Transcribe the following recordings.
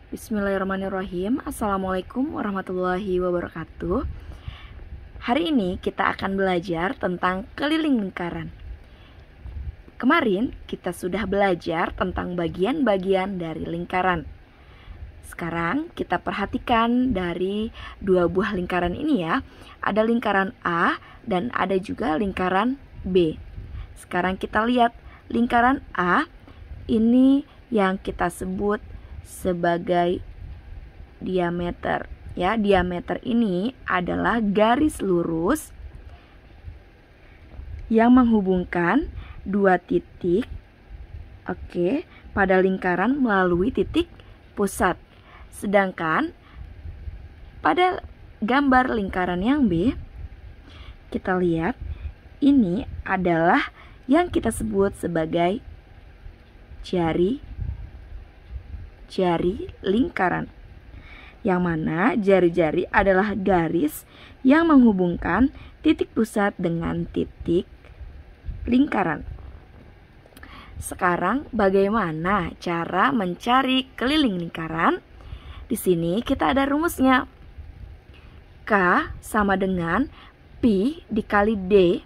Bismillahirrahmanirrahim. Assalamualaikum warahmatullahi wabarakatuh. Hari ini kita akan belajar tentang keliling lingkaran. Kemarin kita sudah belajar tentang bagian-bagian dari lingkaran. Sekarang kita perhatikan dari dua buah lingkaran ini ya. Ada lingkaran A dan ada juga lingkaran B. Sekarang kita lihat lingkaran A ini yang kita sebut sebagai diameter. Ya, diameter ini adalah garis lurus yang menghubungkan dua titik pada lingkaran melalui titik pusat. Sedangkan pada gambar lingkaran yang B, kita lihat ini adalah yang kita sebut sebagai jari lingkaran, yang mana jari-jari adalah garis yang menghubungkan titik pusat dengan titik lingkaran. Sekarang bagaimana cara mencari keliling lingkaran? Di sini kita ada rumusnya. K sama dengan Pi dikali D.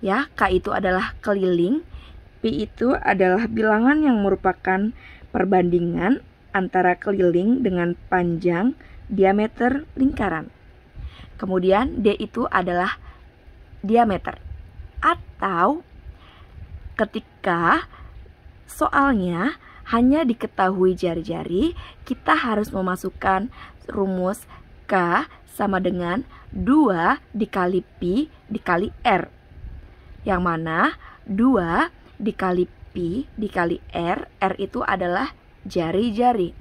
Ya, K itu adalah keliling, Pi itu adalah bilangan yang merupakan perbandingan antara keliling dengan panjang diameter lingkaran. Kemudian D itu adalah diameter. Atau ketika soalnya hanya diketahui jari-jari, kita harus memasukkan rumus K sama dengan 2 dikali Pi dikali R. Yang mana 2 dikali Pi dikali R, R itu adalah jari-jari.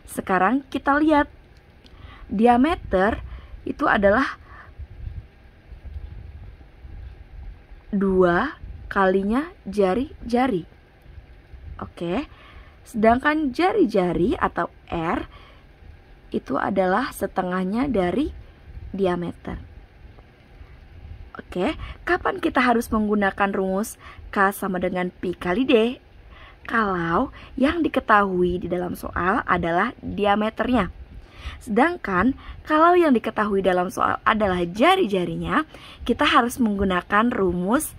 Sekarang kita lihat diameter itu adalah 2 kalinya jari-jari. Oke. Sedangkan jari-jari atau R itu adalah setengahnya dari diameter. Oke, kapan kita harus menggunakan rumus K sama dengan Pi kali D? Kalau yang diketahui di dalam soal adalah diameternya. Sedangkan kalau yang diketahui dalam soal adalah jari-jarinya, kita harus menggunakan rumus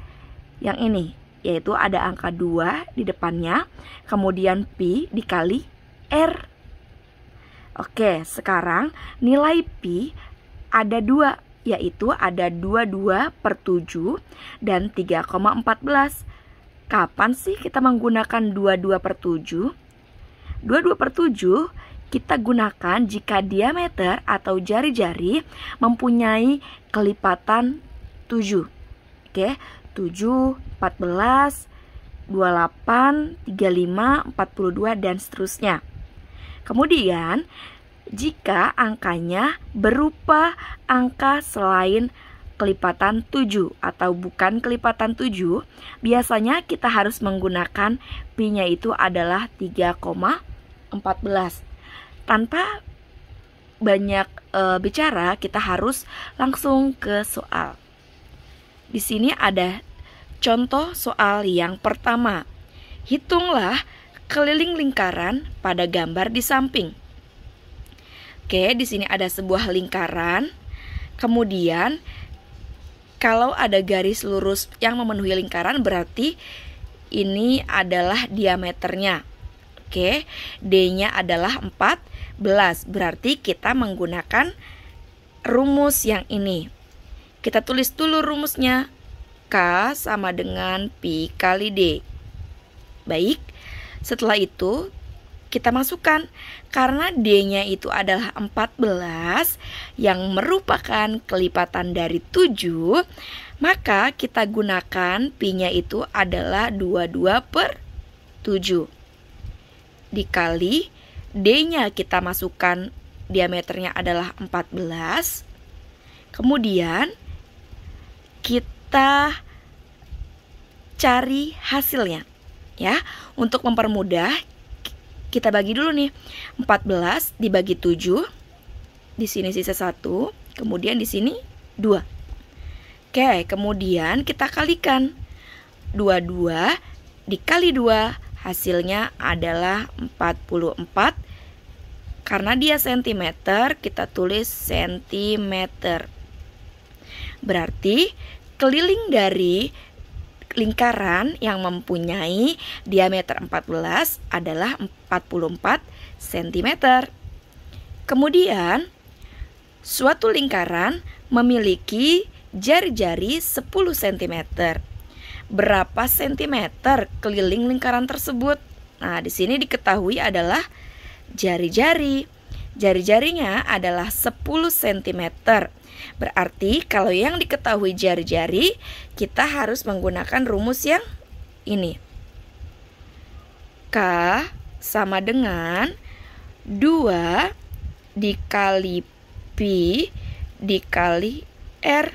yang ini, yaitu ada angka 2 di depannya, kemudian Pi dikali R. Oke, sekarang nilai Pi ada 2, yaitu ada 22/7 dan 3,14. Kapan sih kita menggunakan 22/7? 22/7 kita gunakan jika diameter atau jari-jari mempunyai kelipatan 7. Oke, 7, 14, 28, 35, 42 dan seterusnya. Kemudian jika angkanya berupa angka selain kelipatan 7 atau bukan kelipatan 7, biasanya kita harus menggunakan Pi-nya itu adalah 3,14. Tanpa banyak bicara, kita harus langsung ke soal. Di sini ada contoh soal yang pertama. Hitunglah keliling lingkaran pada gambar di samping. Oke, di sini ada sebuah lingkaran. Kemudian kalau ada garis lurus yang memenuhi lingkaran, berarti ini adalah diameternya. Oke, D-nya adalah 14. Berarti kita menggunakan rumus yang ini. Kita tulis dulu rumusnya. K sama dengan Pi kali D. Baik, setelah itu kita masukkan, karena D-nya itu adalah 14 yang merupakan kelipatan dari 7, maka kita gunakan Pi-nya itu adalah 22/7 dikali D-nya kita masukkan, diameternya adalah 14. Kemudian kita cari hasilnya ya. Untuk mempermudah, kita bagi dulu nih. 14 dibagi 7. Di sini sisa 1, kemudian di sini 2. Oke, kemudian kita kalikan. 22 dikali 2 hasilnya adalah 44 Karena dia sentimeter, kita tulis sentimeter. Berarti keliling dari lingkaran yang mempunyai diameter 14 adalah 44 cm. Kemudian, suatu lingkaran memiliki jari-jari 10 cm. Berapa sentimeter keliling lingkaran tersebut? Nah, di sini diketahui adalah jari-jari. Jari-jarinya adalah 10 cm. Berarti kalau yang diketahui jari-jari, kita harus menggunakan rumus yang ini. K sama dengan 2 dikali pi dikali R.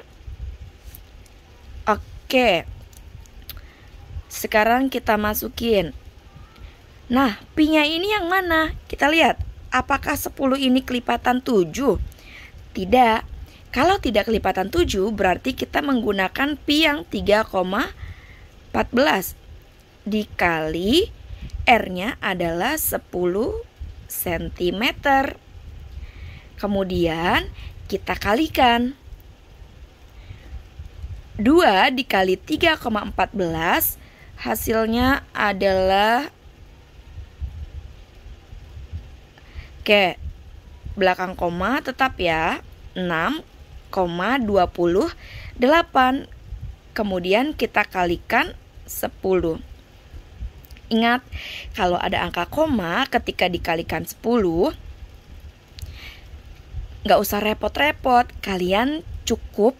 Oke. Sekarang kita masukin. Nah, pi-nya ini yang mana? Kita lihat, apakah 10 ini kelipatan 7? Tidak. Kalau tidak kelipatan 7, berarti kita menggunakan pi yang 3,14 dikali R-nya adalah 10 cm. Kemudian kita kalikan. 2 dikali 3,14 hasilnya adalah, oke, belakang koma tetap ya, 6,28. Kemudian kita kalikan 10. Ingat, kalau ada angka koma ketika dikalikan 10, nggak usah repot-repot. Kalian cukup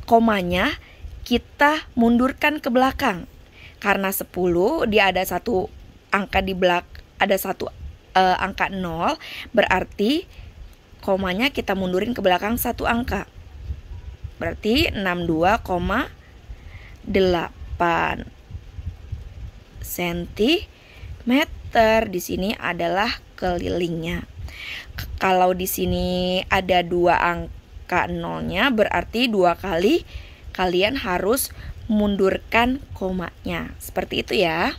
komanya kita mundurkan ke belakang. Karena 10 dia ada satu angka di belakang, ada satu angka 0, berarti komanya kita mundurin ke belakang satu angka. Berarti 62,8 cm. Di sini adalah kelilingnya. Kalau di sini ada 2 angka 0-nya, berarti 2 kali kalian harus mundurkan komanya. Seperti itu ya.